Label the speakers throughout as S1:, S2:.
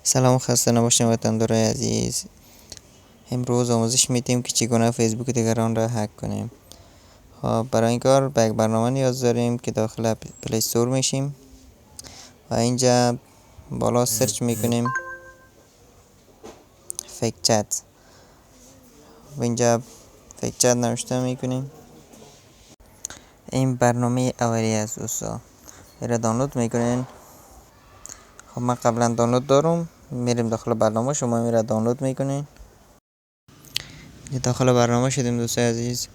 S1: سلام، خسته نباشین وطندارای عزیز. امروز آموزش میدیم که چگونه فیسبوک دیگران را هک کنیم. خب برای این کار به یک برنامه نیاز داریم که داخل پلی استور میشیم و اینجا بالا سرچ میکنیم فیک چت و اینجا فیک چت نوشته میکنیم. این برنامه اولیه است دوستا، را دانلود میکنین. خب من قبلا دانلود دارم، میریم داخل برنامه، شما میره دانلود میکنین. داخل برنامه شدیم دوستای عزیز.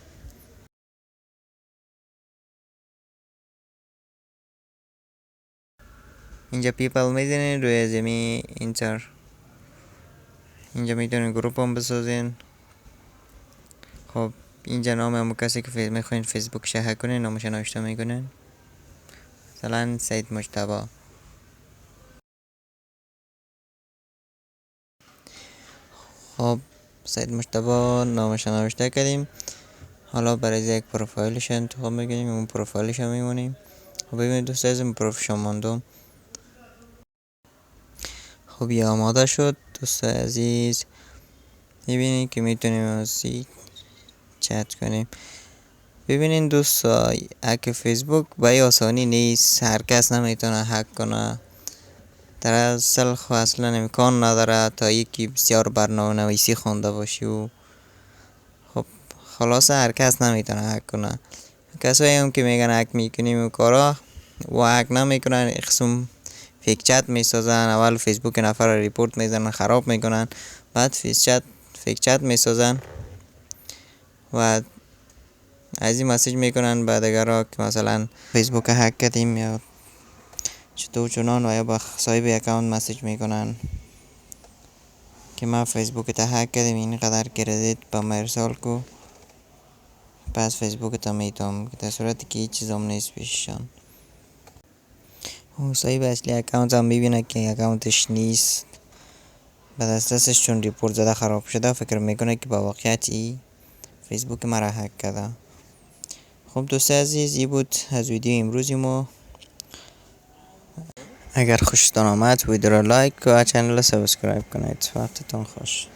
S1: اینجا پیپل میزنین، روی زمین اینتر. اینجا میتونین گروپ هم بسازین. خب اینجا نام همون کسی که میخواین فیسبوک هک کنین نامش نوشته میکنین، مثلا سید مجتبی. خب سید مجتبی نامش نوشته کردیم. حالا برای یک پروفایلش انتخاب میکنیم، اون پروفایلش هم میمونیم. خب ببینید دوست عزیزم پروفایلش ماندم. خب یه آماده شد دوست عزیز. میبینید که میتونیم از چت کنیم. ببینین دوستا، هک فیسبوک به آسانی نیست، هر کس نمیتونه هک کنه. در اصل اصلا امکان نداره تا یکی بسیار برنامه نویسی خونده باشی و خب خلاصه هر کس نمیتونه هک کنه. کسایی هم که میگن هک میکنیم و کارا و هک نمیکنن، اقسم فیک چت میسازن. اول فیسبوک نفر رو ریپورت میزنن، خراب میکنن، بعد فیک چت میسازن و از این مسیج میکنن به دیگران که مثلا فیسبوک هک کردیم یا چطور چنان، و یا با صاحب اکاونت مسیج میکنن که ما فیسبوک تا هک کردیم، اینقدر کردیت با ما ارسال کو، پس فیسبوک تا میتونم، که در صورتی که هیچ چیز هم نیست پیششان. و صاحب اصلی اکاونت هم میبینه که اکاونتش نیست، به دستش چون ریپورت زده خراب شده فکر میکنه که با واقعیتی فیسبوک مرا هک کرده. خب دوست عزیز، این بود از ویدیو امروزی ما. اگر خوشتان آمد ویدیو را لایک و چنل سابسکرایب کنید. وقتتون خوش.